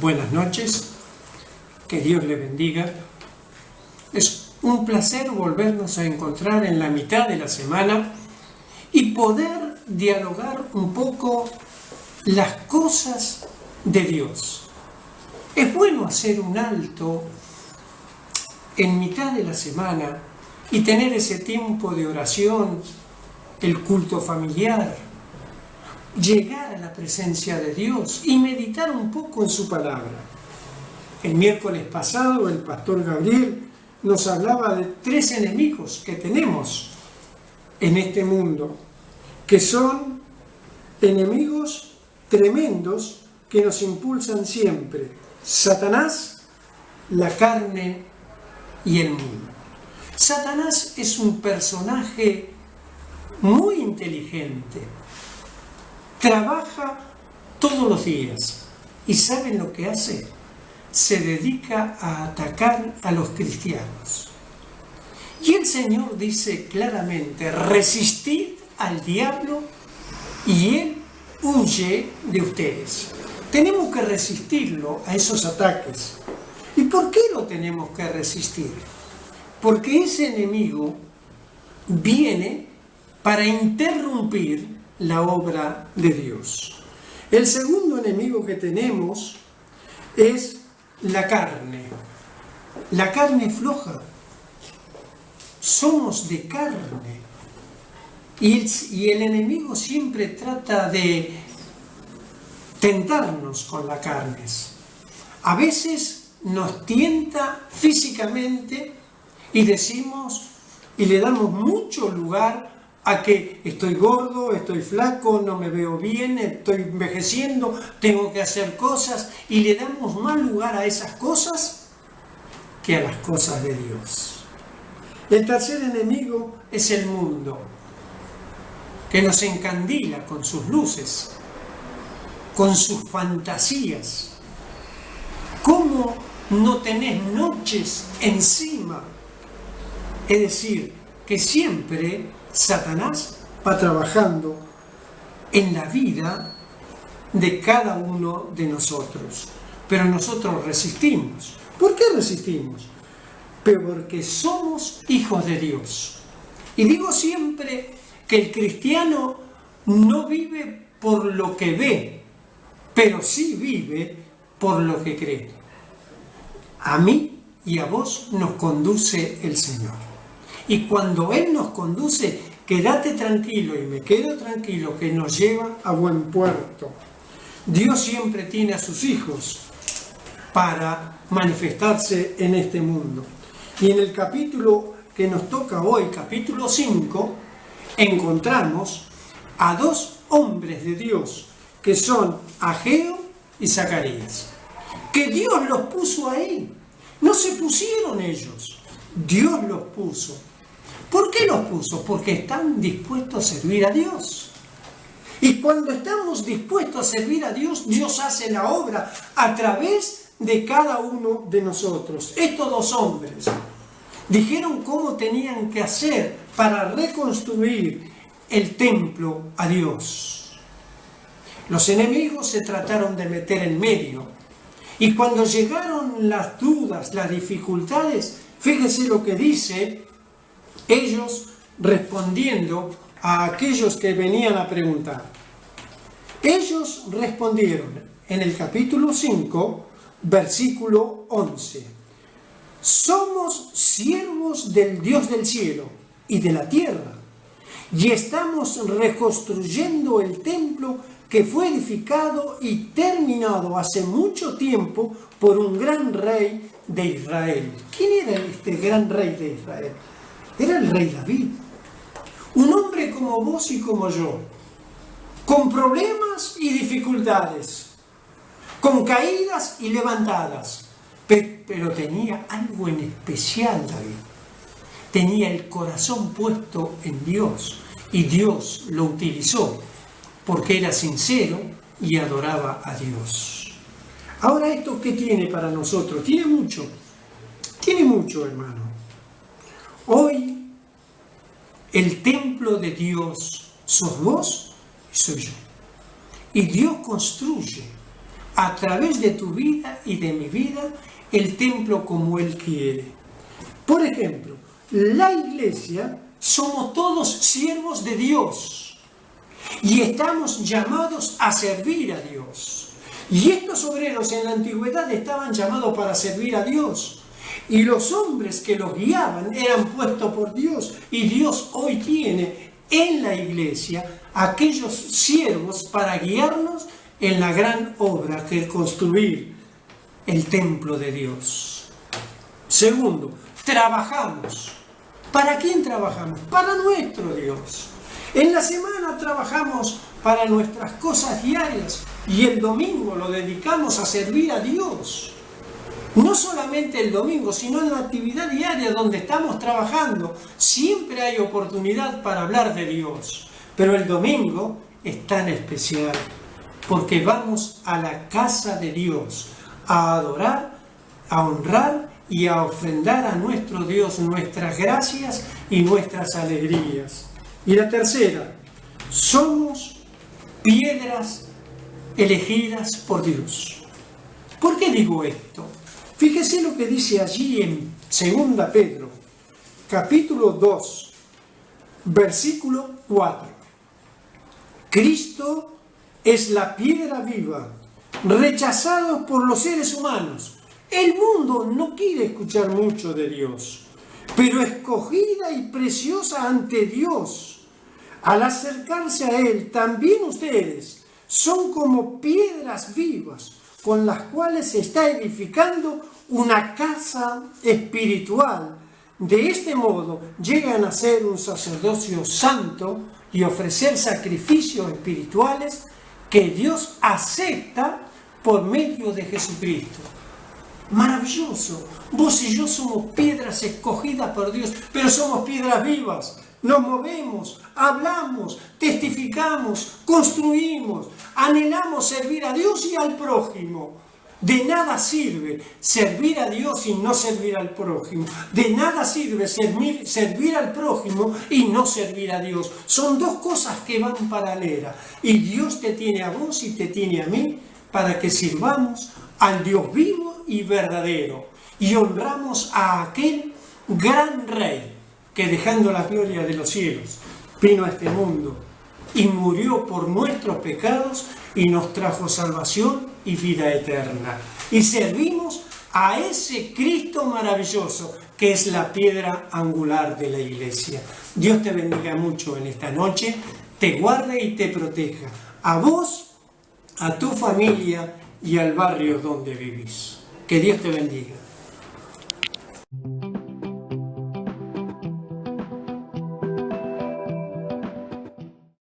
Buenas noches, que Dios le bendiga. Es un placer volvernos a encontrar en la mitad de la semana y poder dialogar un poco las cosas de Dios. Es bueno hacer un alto en mitad de la semana y tener ese tiempo de oración, el culto familiar, llegar a la presencia de Dios y meditar un poco en su palabra. El miércoles pasado el pastor Gabriel nos hablaba de 3 enemigos que tenemos en este mundo, que son enemigos tremendos que nos impulsan siempre: Satanás, la carne y el mundo. Satanás es un personaje muy inteligente. Trabaja todos los días y ¿saben lo que hace? Se dedica a atacar a los cristianos. Y el Señor dice claramente: resistid al diablo y él huye de ustedes. Tenemos que resistirlo a esos ataques. ¿Y por qué lo tenemos que resistir? Porque ese enemigo viene para interrumpir la obra de Dios. El segundo enemigo que tenemos es la carne. La carne floja. Somos de carne. Y el enemigo siempre trata de tentarnos con la carne. A veces nos tienta físicamente y decimos y le damos mucho lugar a que estoy gordo, estoy flaco, no me veo bien, estoy envejeciendo, tengo que hacer cosas, y le damos más lugar a esas cosas que a las cosas de Dios. El tercer enemigo es el mundo, que nos encandila con sus luces, con sus fantasías. ¿Cómo no tenés noches encima? Es decir, que siempre Satanás va trabajando en la vida de cada uno de nosotros. Pero nosotros resistimos. ¿Por qué resistimos? Porque somos hijos de Dios. Y digo siempre que el cristiano no vive por lo que ve, pero sí vive por lo que cree. A mí y a vos nos conduce el Señor. Y cuando Él nos conduce, quédate tranquilo, y me quedo tranquilo, que nos lleva a buen puerto. Dios siempre tiene a sus hijos para manifestarse en este mundo. Y en el capítulo que nos toca hoy, capítulo 5, encontramos a 2 hombres de Dios, que son Ageo y Zacarías. Que Dios los puso ahí. No se pusieron ellos, Dios los puso. ¿Por qué los puso? Porque están dispuestos a servir a Dios. Y cuando estamos dispuestos a servir a Dios, Dios hace la obra a través de cada uno de nosotros. Estos 2 hombres dijeron cómo tenían que hacer para reconstruir el templo a Dios. Los enemigos se trataron de meter en medio. Y cuando llegaron las dudas, las dificultades, fíjense lo que dice ellos respondiendo a aquellos que venían a preguntar. Ellos respondieron en el capítulo 5, versículo 11. Somos siervos del Dios del cielo y de la tierra, y estamos reconstruyendo el templo que fue edificado y terminado hace mucho tiempo por un gran rey de Israel. ¿Quién era este gran rey de Israel? Era el rey David, un hombre como vos y como yo, con problemas y dificultades, con caídas y levantadas, pero tenía algo en especial David. Tenía el corazón puesto en Dios y Dios lo utilizó porque era sincero y adoraba a Dios. Ahora, ¿esto qué tiene para nosotros? Tiene mucho, hermano. Hoy el templo de Dios sos vos y soy yo. Y Dios construye a través de tu vida y de mi vida el templo como Él quiere. Por ejemplo, la iglesia somos todos siervos de Dios y estamos llamados a servir a Dios. Y estos obreros en la antigüedad estaban llamados para servir a Dios. Y los hombres que los guiaban eran puestos por Dios. Y Dios hoy tiene en la iglesia aquellos siervos para guiarnos en la gran obra que es construir el templo de Dios. Segundo, trabajamos. ¿Para quién trabajamos? Para nuestro Dios. En la semana trabajamos para nuestras cosas diarias y el domingo lo dedicamos a servir a Dios. No solamente el domingo, sino en la actividad diaria donde estamos trabajando. Siempre hay oportunidad para hablar de Dios. Pero el domingo es tan especial porque vamos a la casa de Dios a adorar, a honrar y a ofrendar a nuestro Dios nuestras gracias y nuestras alegrías. Y la tercera, somos piedras elegidas por Dios. ¿Por qué digo esto? Fíjese lo que dice allí en 2 Pedro, capítulo 2, versículo 4. Cristo es la piedra viva, rechazado por los seres humanos. El mundo no quiere escuchar mucho de Dios, pero escogida y preciosa ante Dios. Al acercarse a Él, también ustedes son como piedras vivas, con las cuales se está edificando una casa espiritual. De este modo llegan a ser un sacerdocio santo y ofrecer sacrificios espirituales que Dios acepta por medio de Jesucristo. Maravilloso. Vos y yo somos piedras escogidas por Dios, pero somos piedras vivas. Nos movemos, hablamos, testificamos, construimos, anhelamos servir a Dios y al prójimo. De nada sirve servir a Dios y no servir al prójimo. De nada sirve servir al prójimo y no servir a Dios. Son dos cosas que van paralelas. Y Dios te tiene a vos y te tiene a mí para que sirvamos al Dios vivo y verdadero. Y honramos a aquel gran Rey que dejando la gloria de los cielos vino a este mundo y murió por nuestros pecados y nos trajo salvación y vida eterna. Y servimos a ese Cristo maravilloso que es la piedra angular de la iglesia. Dios te bendiga mucho en esta noche, te guarde y te proteja. A vos, a tu familia y al barrio donde vivís. Que Dios te bendiga.